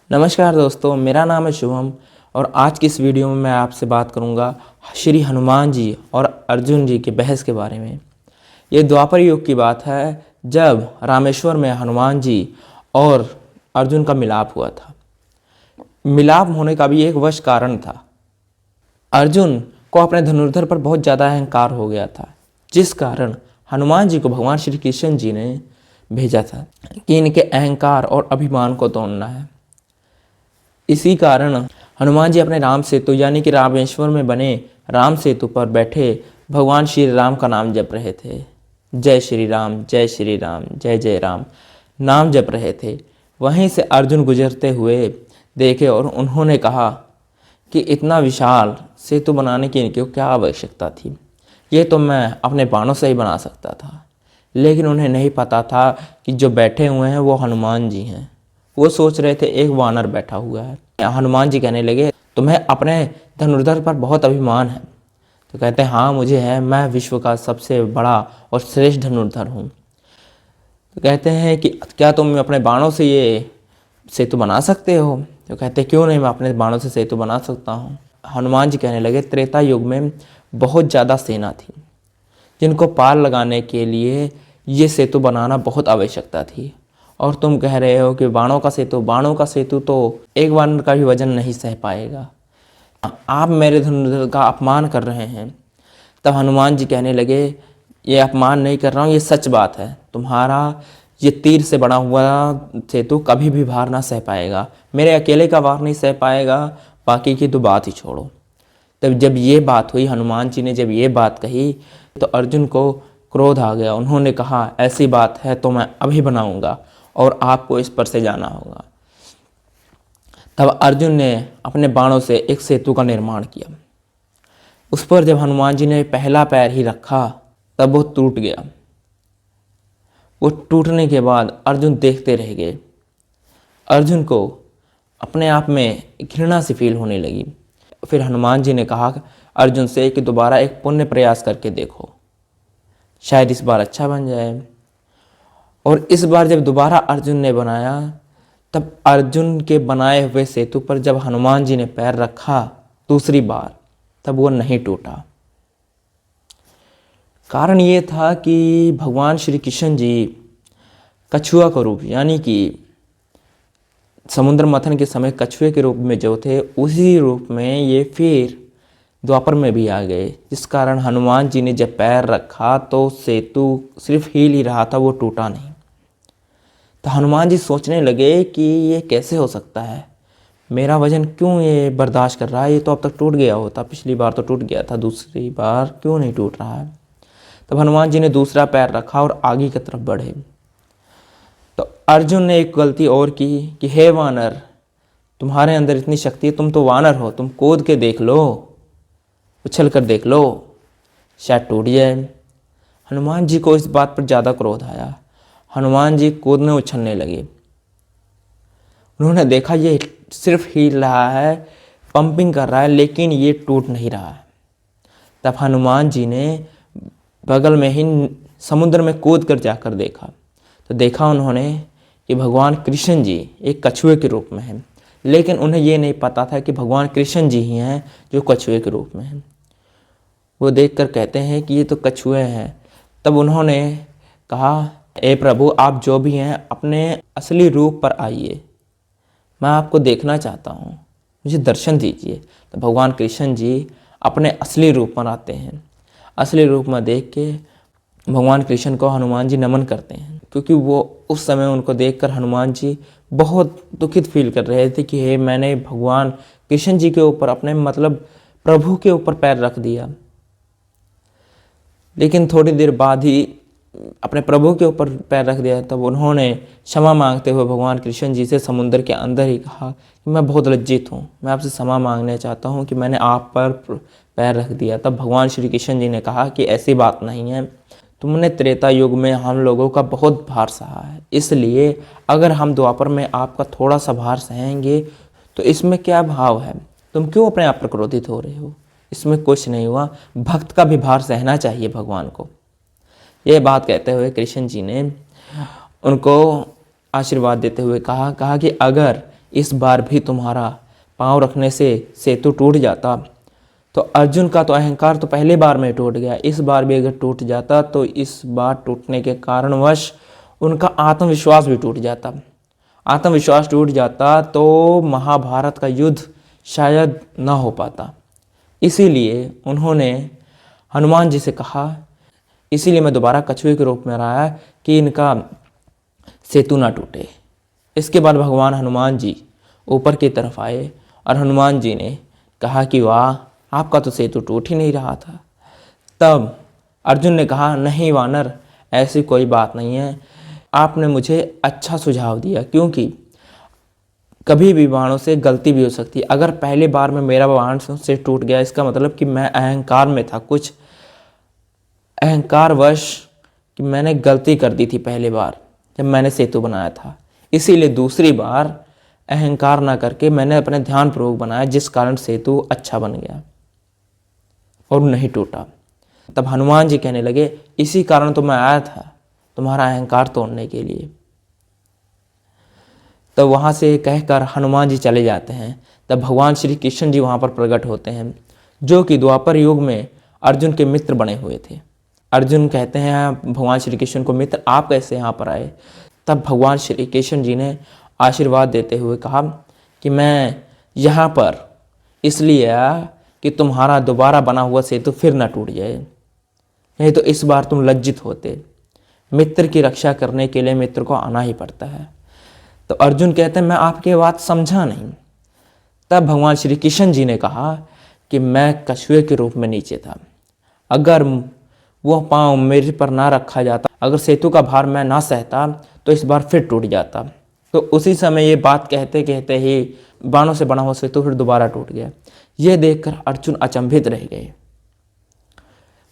नमस्कार दोस्तों, मेरा नाम है शुभम और आज की इस वीडियो में मैं आपसे बात करूंगा श्री हनुमान जी और अर्जुन जी की बहस के बारे में। ये द्वापर युग की बात है, जब रामेश्वर में हनुमान जी और अर्जुन का मिलाप हुआ था। मिलाप होने का भी एक वश कारण था। अर्जुन को अपने धनुर्धर पर बहुत ज़्यादा अहंकार हो गया था, जिस कारण हनुमान जी को भगवान श्री कृष्ण जी ने भेजा था कि इनके अहंकार और अभिमान को तोड़ना है। इसी कारण हनुमान जी अपने राम सेतु यानी कि रामेश्वर में बने राम सेतु पर बैठे भगवान श्री राम का नाम जप रहे थे। जय श्री राम, जय श्री राम, जय जय राम नाम जप रहे थे। वहीं से अर्जुन गुजरते हुए देखे और उन्होंने कहा कि इतना विशाल सेतु बनाने की इनकी क्या आवश्यकता थी, ये तो मैं अपने बाणों से ही बना सकता था। लेकिन उन्हें नहीं पता था कि जो बैठे हुए हैं वो हनुमान जी हैं। वो सोच रहे थे एक वानर बैठा हुआ है। हनुमान जी कहने लगे, तुम्हें अपने धनुर्धर पर बहुत अभिमान है। तो कहते हैं, हाँ मुझे है, मैं विश्व का सबसे बड़ा और श्रेष्ठ धनुर्धर हूँ। तो कहते हैं कि क्या तुम अपने बाणों से ये सेतु बना सकते हो? तो कहते हैं, क्यों नहीं, मैं अपने बाणों से सेतु बना सकता हूँ। हनुमान जी कहने लगे, त्रेता युग में बहुत ज़्यादा सेना थी, जिनको पार लगाने के लिए ये सेतु बनाना बहुत आवश्यकता थी। और तुम कह रहे हो कि बाणों का सेतु तो एक वानर का भी वजन नहीं सह पाएगा। आप मेरे धनुर्धर का अपमान कर रहे हैं। तब हनुमान जी कहने लगे, ये अपमान नहीं कर रहा हूँ, ये सच बात है। तुम्हारा ये तीर से बना हुआ सेतु कभी भी भार ना सह पाएगा। मेरे अकेले का भार नहीं सह पाएगा, बाकी की तो बात ही छोड़ो। तब जब ये बात हुई, हनुमान जी ने जब ये बात कही तो अर्जुन को क्रोध आ गया। उन्होंने कहा, ऐसी बात है तो मैं अभी बनाऊंगा और आपको इस पर से जाना होगा। तब अर्जुन ने अपने बाणों से एक सेतु का निर्माण किया। उस पर जब हनुमान जी ने पहला पैर ही रखा तब वो टूट गया। वो टूटने के बाद अर्जुन देखते रह गए। अर्जुन को अपने आप में घृणा सी फील होने लगी। फिर हनुमान जी ने कहा अर्जुन से कि दोबारा एक पुण्य प्रयास करके देखो, शायद इस बार अच्छा बन जाए। और इस बार जब दोबारा अर्जुन ने बनाया, तब अर्जुन के बनाए हुए सेतु पर जब हनुमान जी ने पैर रखा दूसरी बार, तब वो नहीं टूटा। कारण ये था कि भगवान श्री कृष्ण जी कछुआ का रूप यानी कि समुद्र मंथन के समय कछुए के रूप में जो थे, उसी रूप में ये फिर द्वापर में भी आ गए। जिस कारण हनुमान जी ने जब पैर रखा तो सेतु सिर्फ हिल ही रहा था, वो टूटा नहीं। तो हनुमान जी सोचने लगे कि ये कैसे हो सकता है, मेरा वजन क्यों ये बर्दाश्त कर रहा है, ये तो अब तक टूट गया होता, पिछली बार तो टूट गया था, दूसरी बार क्यों नहीं टूट रहा है। तब हनुमान जी ने दूसरा पैर रखा और आगे की तरफ बढ़े। तो अर्जुन ने एक गलती और की कि हे वानर, तुम्हारे अंदर इतनी शक्ति है, तुम तो वानर हो, तुम कूद के देख लो, उछल कर देख लो, शायद टूट जाए। हनुमान जी को इस बात पर ज़्यादा क्रोध आया। हनुमान जी कूदने उछलने लगे। उन्होंने देखा ये सिर्फ हिल रहा है, पंपिंग कर रहा है, लेकिन ये टूट नहीं रहा है। तब हनुमान जी ने बगल में ही समुद्र में कूद कर जाकर देखा। तो देखा उन्होंने कि भगवान कृष्ण जी एक कछुए के रूप में हैं, लेकिन उन्हें ये नहीं पता था कि भगवान कृष्ण जी ही हैं जो कछुए के रूप में हैं। वो देखकर कहते हैं कि ये तो कछुए हैं। तब उन्होंने कहा, ए प्रभु, आप जो भी हैं अपने असली रूप पर आइए, मैं आपको देखना चाहता हूँ, मुझे दर्शन दीजिए। तो भगवान कृष्ण जी अपने असली रूप में आते हैं। असली रूप में देख के भगवान कृष्ण को हनुमान जी नमन करते हैं, क्योंकि वो उस समय उनको देखकर हनुमान जी बहुत दुखित फील कर रहे थे कि हे, मैंने भगवान कृष्ण जी के ऊपर, अपने मतलब प्रभु के ऊपर पैर रख दिया। लेकिन थोड़ी देर बाद ही अपने प्रभु के ऊपर पैर रख दिया। तब उन्होंने क्षमा मांगते हुए भगवान कृष्ण जी से समुद्र के अंदर ही कहा कि मैं बहुत लज्जित हूँ, मैं आपसे क्षमा मांगना चाहता हूँ कि मैंने आप पर पैर रख दिया। तब भगवान श्री कृष्ण जी ने कहा कि ऐसी बात नहीं है, तुमने त्रेता युग में हम लोगों का बहुत भार सहा है, इसलिए अगर हम द्वापर में आपका थोड़ा सा भार सहेंगे तो इसमें क्या भाव है, तुम क्यों अपने आप पर क्रोधित हो रहे हो, इसमें कुछ नहीं हुआ। भक्त का भी भार सहना चाहिए भगवान को। ये बात कहते हुए कृष्ण जी ने उनको आशीर्वाद देते हुए कहा कि अगर इस बार भी तुम्हारा पाँव रखने से सेतु टूट जाता। तो अर्जुन का तो अहंकार तो पहले बार में टूट गया, इस बार भी अगर टूट जाता तो इस बार टूटने के कारणवश उनका आत्मविश्वास भी टूट जाता। आत्मविश्वास टूट जाता तो महाभारत का युद्ध शायद ना हो पाता। इसीलिए उन्होंने हनुमान जी से कहा, इसीलिए मैं दोबारा कछुए के रूप में आया कि इनका सेतु ना टूटे। इसके बाद भगवान हनुमान जी ऊपर की तरफ आए और हनुमान जी ने कहा कि वाह, आपका तो सेतु टूट ही नहीं रहा था। तब अर्जुन ने कहा, नहीं वानर, ऐसी कोई बात नहीं है, आपने मुझे अच्छा सुझाव दिया, क्योंकि कभी भी बाणों से गलती भी हो सकती है। अगर पहले बार में मेरा बाण से टूट गया, इसका मतलब कि मैं अहंकार में था, कुछ अहंकारवश कि मैंने गलती कर दी थी पहले बार जब मैंने सेतु बनाया था। इसीलिए दूसरी बार अहंकार ना करके मैंने अपने ध्यानपूर्वक बनाया, जिस कारण सेतु अच्छा बन गया और नहीं टूटा। तब हनुमान जी कहने लगे, इसी कारण तो मैं आया था, तुम्हारा अहंकार तोड़ने के लिए। तब वहाँ से कहकर हनुमान जी चले जाते हैं। तब भगवान श्री कृष्ण जी वहाँ पर प्रकट होते हैं, जो कि द्वापर युग में अर्जुन के मित्र बने हुए थे। अर्जुन कहते हैं भगवान श्री कृष्ण को, मित्र आप कैसे यहाँ पर आए? तब भगवान श्री कृष्ण जी ने आशीर्वाद देते हुए कहा कि मैं यहाँ पर इसलिए आया कि तुम्हारा दोबारा बना हुआ सेतु फिर ना टूट जाए, नहीं तो इस बार तुम लज्जित होते। मित्र की रक्षा करने के लिए मित्र को आना ही पड़ता है। तो अर्जुन कहते हैं, मैं आपकी बात समझा नहीं। तब भगवान श्री कृष्ण जी ने कहा कि मैं कछुए के रूप में नीचे था, अगर वो पाँव मेरे पर ना रखा जाता, अगर सेतु का भार मैं ना सहता तो इस बार फिर टूट जाता। तो उसी समय ये बात कहते कहते ही बाणों से बना हुआ सेतु फिर दोबारा टूट गया। ये देखकर अर्जुन अचंभित रह गए।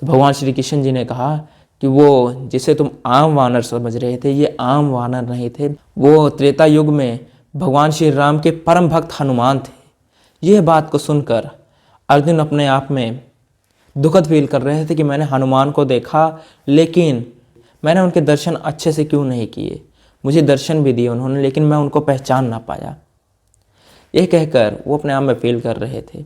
तो भगवान श्री कृष्ण जी ने कहा कि वो जिसे तुम आम वानर समझ रहे थे, ये आम वानर नहीं थे, वो त्रेता युग में भगवान श्री राम के परम भक्त हनुमान थे। यह बात को सुनकर अर्जुन अपने आप में दुखद फील कर रहे थे कि मैंने हनुमान को देखा, लेकिन मैंने उनके दर्शन अच्छे से क्यों नहीं किए। मुझे दर्शन भी दिए उन्होंने, लेकिन मैं उनको पहचान ना पाया। ये कहकर वो अपने आप में फील कर रहे थे।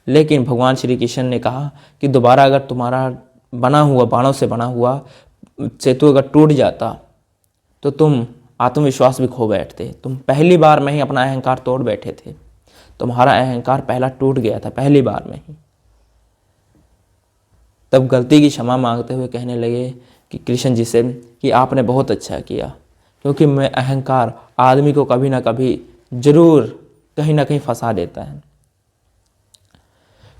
लेकिन भगवान श्री कृष्ण ने कहा कि दोबारा अगर तुम्हारा बना हुआ बाणों से बना हुआ सेतु अगर टूट जाता तो तुम आत्मविश्वास भी खो बैठते। तुम पहली बार में ही अपना अहंकार तोड़ बैठे थे, तुम्हारा अहंकार पहला टूट गया था पहली बार में ही। तब गलती की क्षमा मांगते हुए कहने लगे कि कृष्ण जी से कि आपने बहुत अच्छा किया, क्योंकि मैं अहंकार आदमी को कभी ना कभी जरूर कहीं ना कहीं फंसा देता है।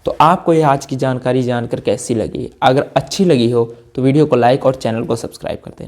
तो आपको ये आज की जानकारी जानकर कैसी लगी? अगर अच्छी लगी हो तो वीडियो को लाइक और चैनल को सब्सक्राइब कर दें।